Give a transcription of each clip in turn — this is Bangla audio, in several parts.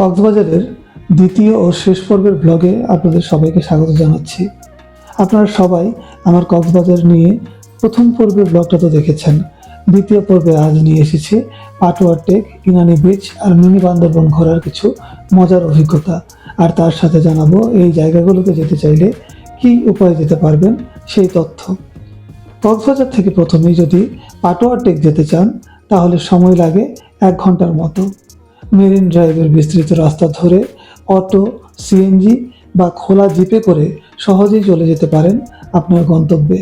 কক্সবাজারের দ্বিতীয় ও শেষ পর্বের ব্লগে আপনাদের সবাইকে স্বাগত জানাচ্ছি। আপনারা সবাই আমার কক্সবাজার নিয়ে প্রথম পর্বের ব্লগটা তো দেখেছেন। দ্বিতীয় পর্বে আজ নিয়ে এসেছি পাটোয়ার টেক, ইনানি বিচ আর মিনি বান্দরবন ঘোরার কিছু মজার অভিজ্ঞতা। আর তার সাথে জানাবো এই জায়গাগুলোতে যেতে চাইলে কী উপায়ে যেতে পারবেন সেই তথ্য। কক্সবাজার থেকে প্রথমেই যদি পাটোয়ার টেক যেতে চান তাহলে সময় লাগে 1 ঘন্টার মতো। মেরিন ড্রাইভের বিস্তৃত রাস্তা ধরে অটো, সিএনজি বা খোলা জিপে করে সহজেই চলে যেতে পারেন আপনার গন্তব্যে।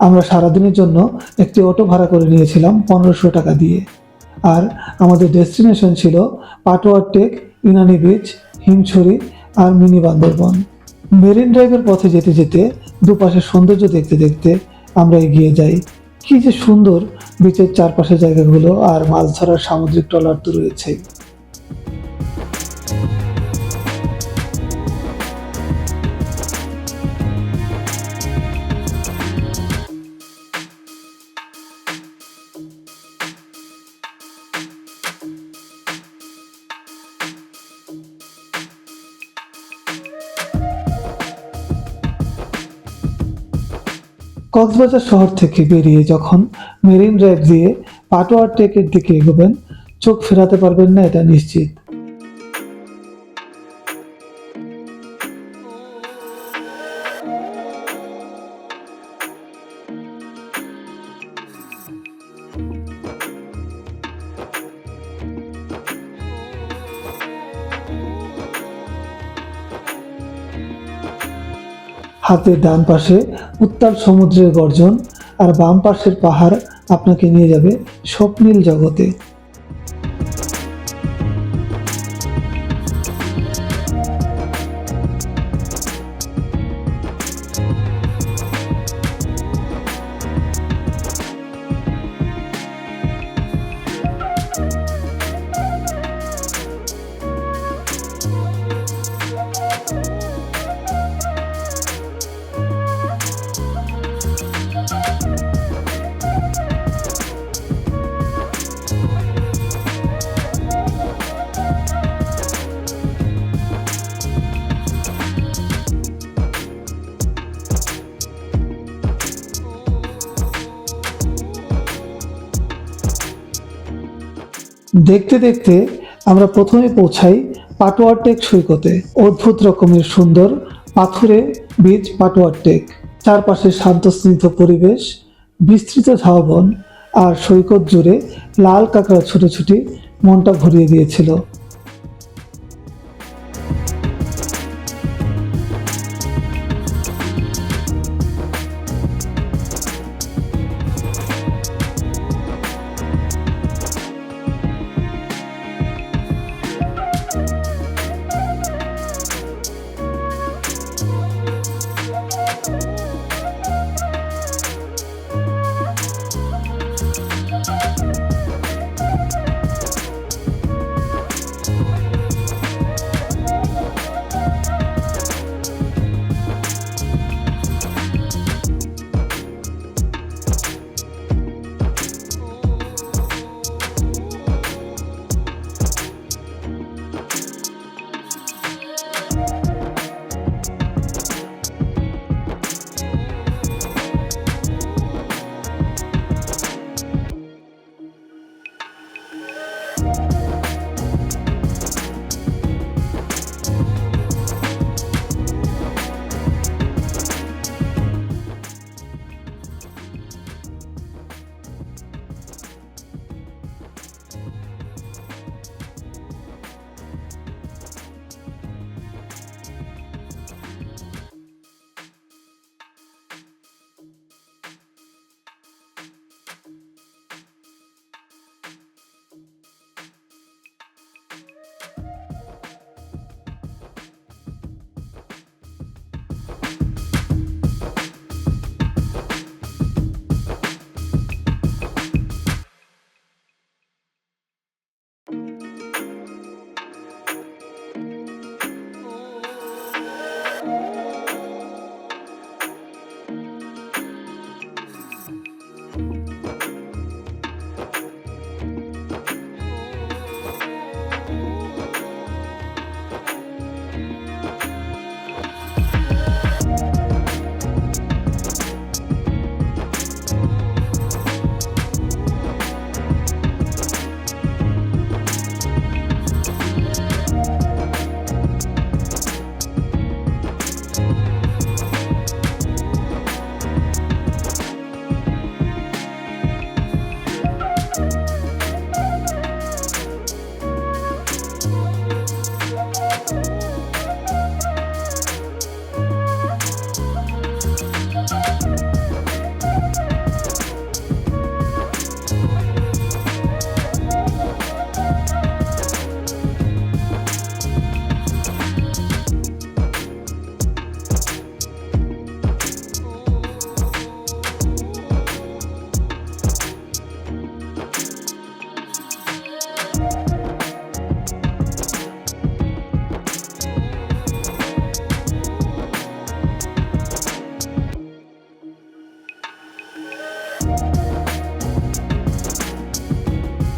আমরা সারাদিনের জন্য একটি অটো ভাড়া করে নিয়েছিলাম 1500 টাকা দিয়ে। আর আমাদের ডেস্টিনেশন ছিল পাটোয়ার টেক, ইনানি বিচ, হিমছড়ি আর মিনি বান্দরবন। মেরিন ড্রাইভের পথে যেতে যেতে দুপাশে সৌন্দর্য দেখতে দেখতে আমরা এগিয়ে যাই। কি যে সুন্দর বিচের চারপাশে জায়গাগুলো, আর মাছ ধরার সামুদ্রিক ট্রলার তো রয়েছেই। কক্সবাজার শহর থেকে বেরিয়ে যখন মেরিন ড্রাইভ দিয়ে পাটোয়ার টেকের দিকে এগোবেন, চোখ ফেরাতে পারবেন না এটা নিশ্চিত। হাতের ডান পাশে উত্তাল সমুদ্রের গর্জন, আর বাম পাশের পাহাড় আপনাকে নিয়ে যাবে স্বপ্নীল জগতে। দেখতে দেখতে আমরা প্রথমে পৌঁছাই পাটোয়ার টেক সৈকতে। অদ্ভুত রকমের সুন্দর পাথুরে বীচ পাটোয়ার টেক, চারপাশে শান্ত স্নিগ্ধ পরিবেশ, বিস্তৃত ঝাউবন আর সৈকত জুড়ে লাল কাঁকড়া ছুটোছুটি মনটা ভরিয়ে দিয়েছিল।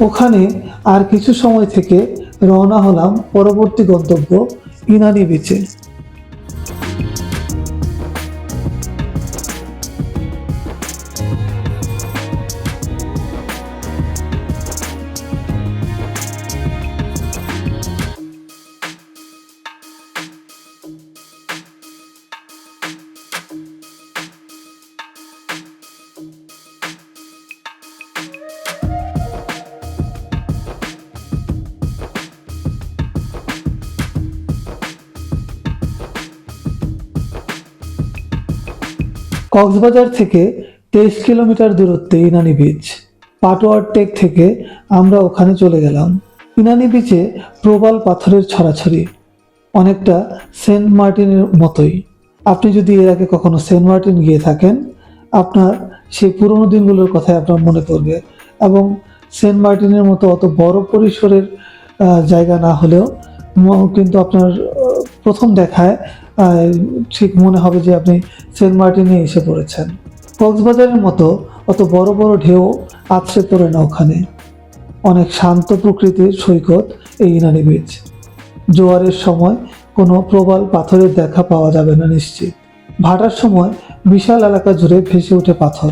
ওখানে আর কিছু সময় থেকে রওনা হলাম পরবর্তী গন্তব্য ইনানি বিচে। কক্সবাজার থেকে 23 কিলোমিটার দূরত্বে ইনানি বিচ। পাটোয়ার টেক থেকে আমরা ওখানে চলে গেলাম। ইনানি বিচে প্রবাল পাথরের ছড়াছড়ি, অনেকটা সেন্ট মার্টিনের মতোই। আপনি যদি এর আগে কখনো সেন্ট মার্টিন গিয়ে থাকেন, আপনার সেই পুরোনো দিনগুলোর কথাই আপনার মনে পড়বে। এবং সেন্ট মার্টিনের মতো অত বড় পরিসরের জায়গা না হলেও কিন্তু আপনার প্রথম দেখায় ঠিক মনে হবে যে আপনি সেন্ট মার্টিনে এসে পড়েছেন। কক্সবাজারের মতো অত বড় বড় ঢেউ আছড়ে পড়ে না ওখানে। অনেক শান্ত প্রকৃতির সৈকত এই ইনানি বিচ। জোয়ারের সময় কোনো প্রবাল পাথরের দেখা পাওয়া যাবে না নিশ্চিত। ভাটার সময় বিশাল এলাকা জুড়ে ভেসে ওঠে পাথর।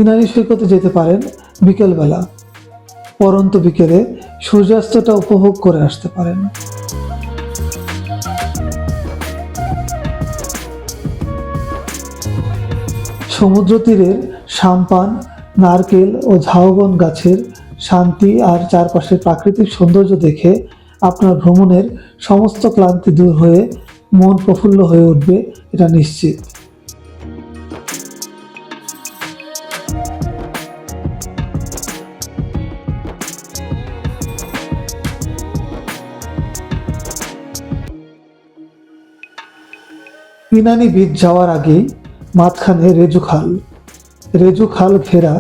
ইনানি সৈকতে যেতে পারেন বিকেলবেলা। পরন্ত বিকেলে সূর্যাস্তটা উপভোগ করে আসতে পারেন। সমুদ্র তীরের সাম্পান, নারকেল ও ঝাউবন গাছের শান্তি আর চারপাশের প্রাকৃতিক সৌন্দর্য দেখে আপনার ভ্রমণের সমস্ত ক্লান্তি দূর হয়ে মন প্রফুল্ল হয়ে উঠবে, এটা নিশ্চিত। ইনানি বিচ যাওয়ার আগেই মাঝখানে রেজু খাল ঘেরা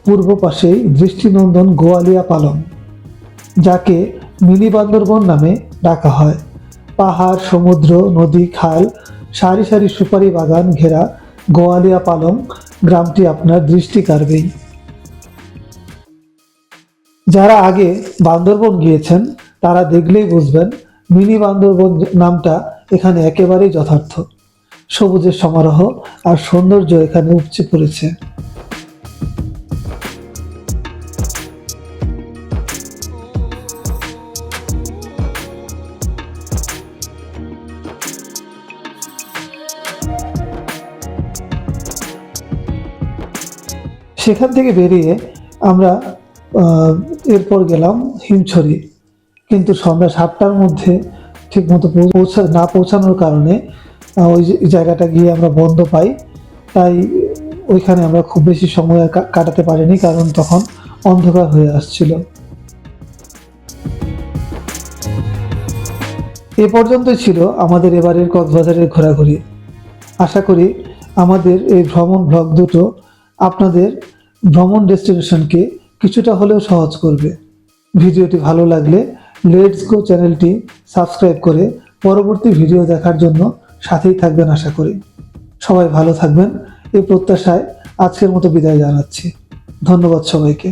পূর্ব পাশেই দৃষ্টিনন্দন গোয়ালিয়া পালং, যাকে মিনি বান্দরবন নামে ডাকা হয়। পাহাড়, সমুদ্র, নদী, খাল, সারি সারি সুপারি বাগান ঘেরা গোয়ালিয়া পালং গ্রামটি আপনার দৃষ্টি কাড়বেই। যারা আগে বান্দরবন গিয়েছেন তারা দেখলেই বুঝবেন মিনি বান্দরবন নামটা এখানে একেবারেই যথার্থ। সবুজের সমারোহ আর সৌন্দর্য এখানে উপচে পড়েছে। সেখান থেকে বেরিয়ে আমরা এরপর গেলাম হিমছড়ি, কিন্তু সন্ধ্যা 7টার মধ্যে ঠিক মতো পৌঁছানোর কারণে ওই জায়গাটা গিয়ে আমরা বন্ধ পাই। তাই ওইখানে আমরা খুব বেশি সময় কাটাতে পারিনি, কারণ তখন অন্ধকার হয়ে আসছিল। এ পর্যন্তই ছিল আমাদের এবারের কক্সবাজারের ঘোরাঘুরি। আশা করি আমাদের এই ভ্রমণ ব্লগ দুটো আপনাদের ভ্রমণ ডেস্টিনেশনকে কিছুটা হলেও সহজ করবে। ভিডিওটি ভালো লাগলে লেটস গো চ্যানেলটি সাবস্ক্রাইব করে পরবর্তী ভিডিও দেখার জন্য সাথেই থাকবেন আশা করি। সবাই ভালো থাকবেন এই প্রত্যাশায় আজকের মতো বিদায় জানাচ্ছি। ধন্যবাদ সবাইকে।